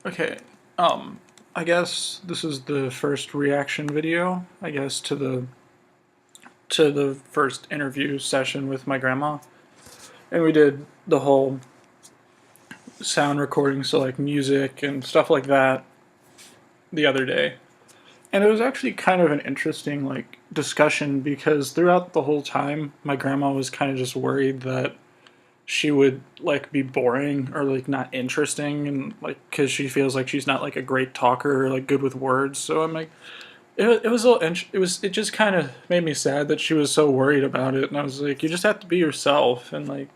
Okay, I guess this is the first reaction video, I guess, to the first interview session with my grandma. And we did the whole sound recording, so like music and stuff like that the other day. And it was actually kind of an interesting like discussion because throughout the whole time my grandma was kind of just worried that she would like be boring or like not interesting and like cuz she feels like she's not like a great talker or like good with words. So I'm like it was a little it just kind of made me sad that she was so worried about it, and I was like, you just have to be yourself, and like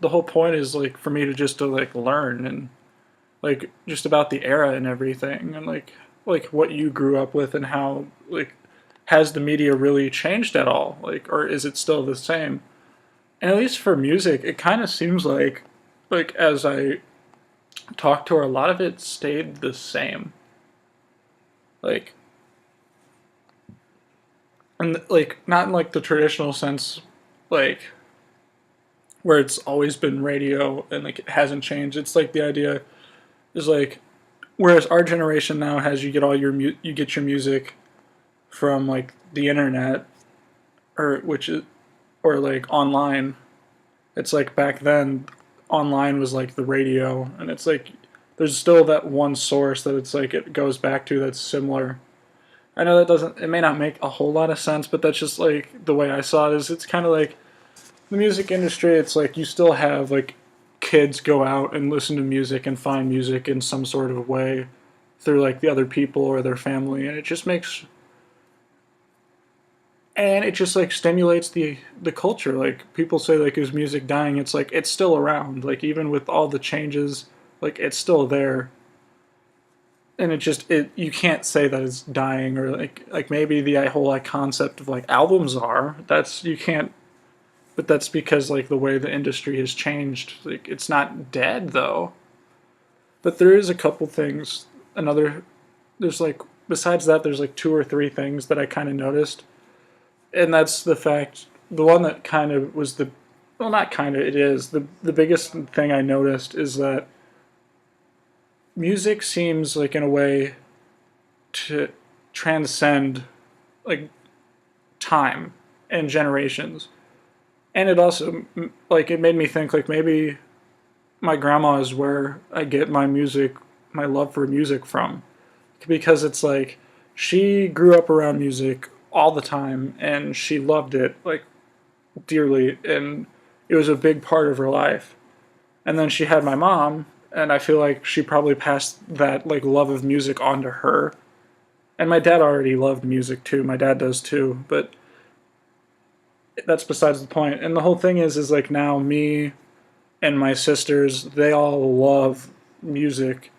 the whole point is like for me to just to like learn and like just about the era and everything, and like what you grew up with and how like has the media really changed at all, like, or is it still the same? And at least for music it kind of seems like as I talked to her, a lot of it stayed the same, like, and like not in like the traditional sense, like where it's always been radio and like it hasn't changed. It's like the idea is like, whereas our generation now has, you get all your you get your music from like the internet, or which is, or like online. It's like back then online was like the radio, and it's like there's still that one source that it's like it goes back to that's similar. I know that doesn't, it may not make a whole lot of sense, but that's just like the way I saw it. Is it's kind of like the music industry. It's like you still have like kids go out and listen to music and find music in some sort of way through like the other people or their family, and it just makes, and it just like stimulates the culture. Like people say like, is music dying? It's like it's still around, like even with all the changes, like it's still there. And it just, it, you can't say that it's dying, or like maybe the whole like concept of like albums are, that's, you can't, but that's because like the way the industry has changed. Like it's not dead though. But there is a couple things. Another, there's like, besides that, there's like two or three things that I kind of noticed, and that's the fact. The one that kind of was the, well, not kind of, it is the biggest thing I noticed is that music seems like in a way to transcend like time and generations. And it also, like, it made me think like maybe my grandma is where I get my music, my love for music from, because it's like she grew up around music all the time and she loved it like dearly, and it was a big part of her life. And then she had my mom, and I feel like she probably passed that like love of music on to her. And my dad already loved music too. My dad does too, but that's besides the point. And the whole thing is like now me and my sisters, they all love music.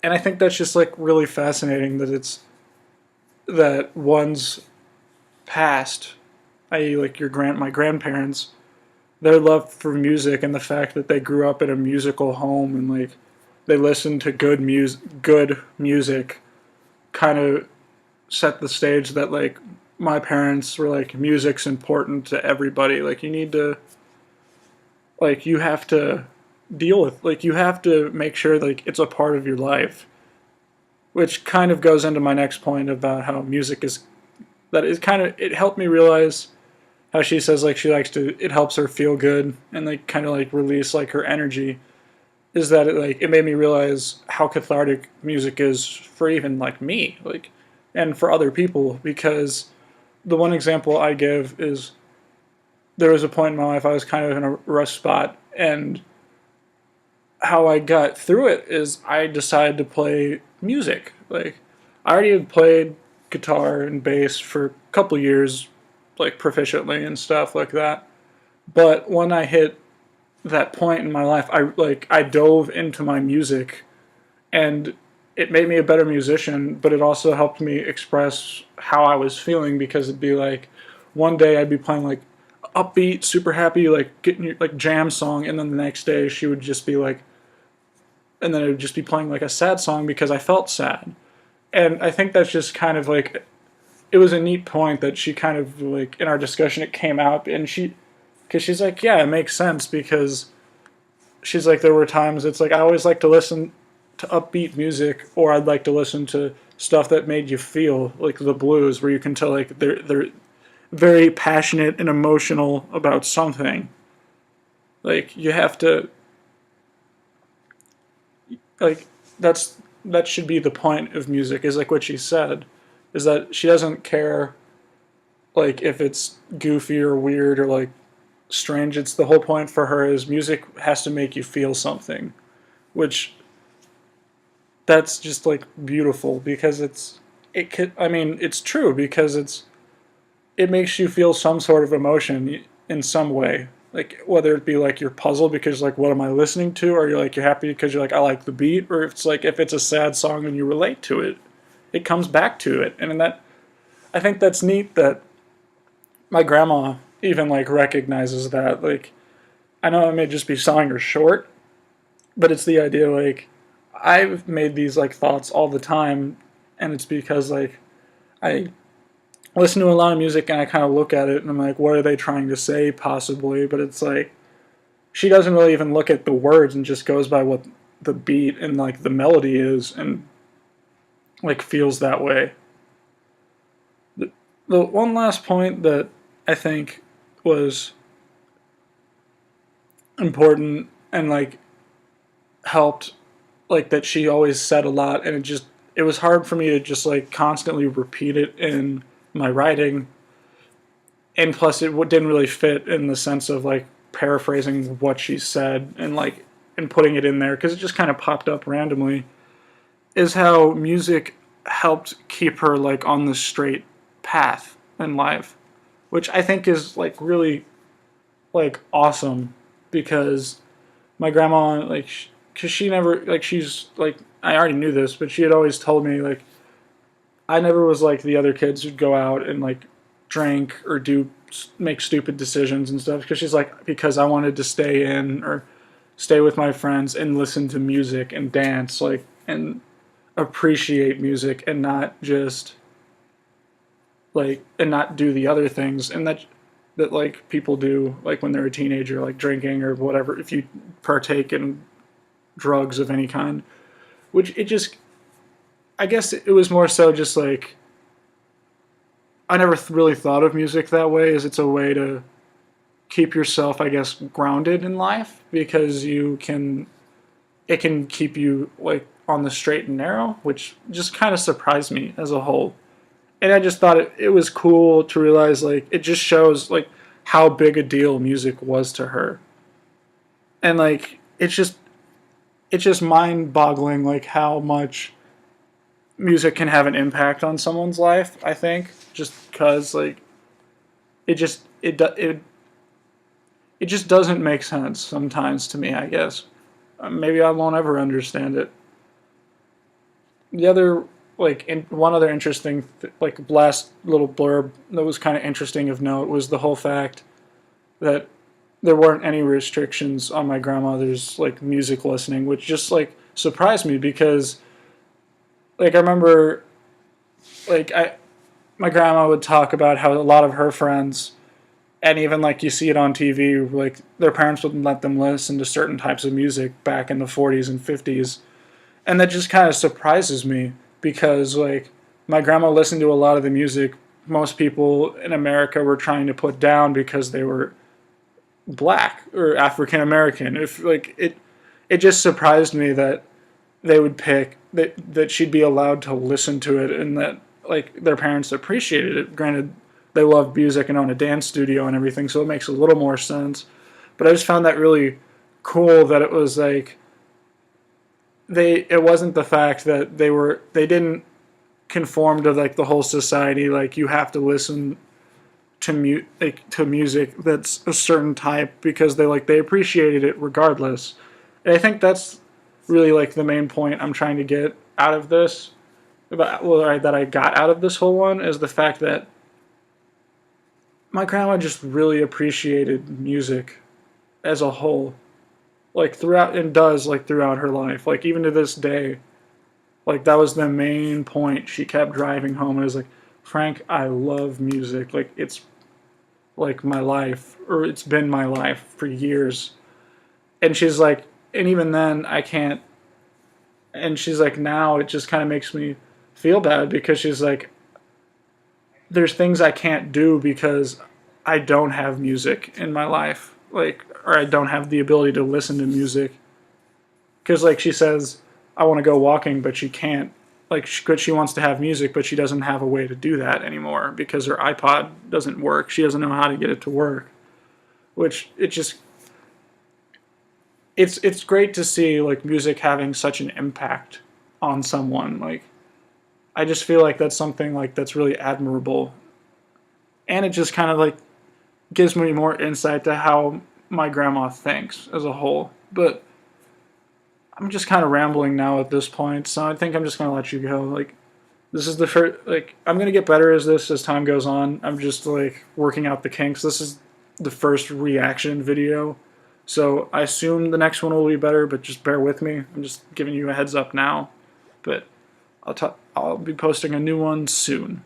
And I think that's just like really fascinating that it's, that one's past, i.e. like my grandparents, their love for music and the fact that they grew up in a musical home and like they listened to good music kind of set the stage that like my parents were like, music's important to everybody. Like you need to, like you have to deal with, like you have to make sure like it's a part of your life, which kind of goes into my next point about how music is, that is kind of, it helped me realize how she says like she likes to, it helps her feel good and like kind of like release like her energy, is that it like, it made me realize how cathartic music is for even like me, like, and for other people. Because the one example I give is, there was a point in my life I was kind of in a rough spot, and how I got through it is I decided to play music. Like I already had played guitar and bass for a couple years, like proficiently and stuff like that. But when I hit that point in my life, I dove into my music, and it made me a better musician, but it also helped me express how I was feeling, because it'd be like one day I'd be playing like upbeat, super happy, like getting your like jam song, and then the next day she would just be like, and then it would just be playing like a sad song because I felt sad. And I think that's just kind of like, it was a neat point that she kind of like in our discussion it came out, and she, because she's like, yeah, it makes sense, because she's like, there were times it's like I always like to listen to upbeat music, or I'd like to listen to stuff that made you feel, like the blues, where you can tell like they're very passionate and emotional about something. Like you have to like that should be the point of music, is like what she said, is that she doesn't care like if it's goofy or weird or like strange. It's the whole point for her is music has to make you feel something, which that's just like beautiful because it could, I mean, it's true because it makes you feel some sort of emotion in some way. Like whether it be like you're puzzled because like what am I listening to, or you're happy because you're like I like the beat, or if it's a sad song and you relate to it, it comes back to it. And in that, I think that's neat that my grandma even like recognizes that. Like I know I may just be selling her short, but it's the idea like I've made these like thoughts all the time, and it's because like I listen to a lot of music and I kind of look at it and I'm like, what are they trying to say possibly? But it's like she doesn't really even look at the words and just goes by what the beat and like the melody is, and like feels that way. The one last point that I think was important and like helped, like that she always said a lot, and it was hard for me to just like constantly repeat it in my writing, and plus it didn't really fit in the sense of like paraphrasing what she said and like and putting it in there because it just kind of popped up randomly, is how music helped keep her like on the straight path in life, which I think is like really like awesome because my grandma like because she never like she's like I already knew this, but she had always told me like I never was like the other kids who'd go out and like drink or do make stupid decisions and stuff, because she's like, because I wanted to stay in or stay with my friends and listen to music and dance like and appreciate music and not just like and not do the other things, and that like people do like when they're a teenager, like drinking or whatever, if you partake in drugs of any kind, which it just I guess it was more so just like I never really thought of music that way, as it's a way to keep yourself, I guess, grounded in life, because it can keep you like on the straight and narrow, which just kind of surprised me as a whole. And I just thought it was cool to realize like it just shows like how big a deal music was to her. And like it's just mind boggling like how much music can have an impact on someone's life, I think, just because like it just it just doesn't make sense sometimes to me, I guess. Maybe I won't ever understand it. The other one other interesting like last little blurb that was kind of interesting of note was the whole fact that there weren't any restrictions on my grandmother's like music listening, which just like surprised me because like I remember like I my grandma would talk about how a lot of her friends, and even like you see it on TV, like their parents wouldn't let them listen to certain types of music back in the 40s and 50s. And that just kind of surprises me because like my grandma listened to a lot of the music most people in America were trying to put down because they were black or African American. If like it just surprised me that they would pick that she'd be allowed to listen to it, and that like their parents appreciated it. Granted, they love music and own a dance studio and everything, so it makes a little more sense. But I just found that really cool that it was like it wasn't the fact that they didn't conform to like the whole society, like you have to listen to to music that's a certain type, because they appreciated it regardless. And I think that's really like the main point I'm trying to get out of this, that I got out of this whole one, is the fact that my grandma just really appreciated music as a whole, like throughout, and does like throughout her life, like even to this day. Like that was the main point she kept driving home. It was like, Frank, I love music. Like it's like my life, or it's been my life for years. And she's like, and even then, I can't And she's like, now it just kind of makes me feel bad because she's like, there's things I can't do because I don't have music in my life, like, or I don't have the ability to listen to music. Because like she says, I want to go walking, but she can't. Like, she wants to have music, but she doesn't have a way to do that anymore because her iPod doesn't work. She doesn't know how to get it to work. Which it just it's great to see like music having such an impact on someone. Like, I just feel like that's something like that's really admirable, and it just kind of like gives me more insight to how my grandma thinks as a whole. But I'm just kind of rambling now at this point, so I think I'm just gonna let you go. Like, this is the first. Like, I'm gonna get better as time goes on. I'm just like working out the kinks. This is the first reaction video, so I assume the next one will be better. But just bear with me. I'm just giving you a heads up now. But I'll be posting a new one soon.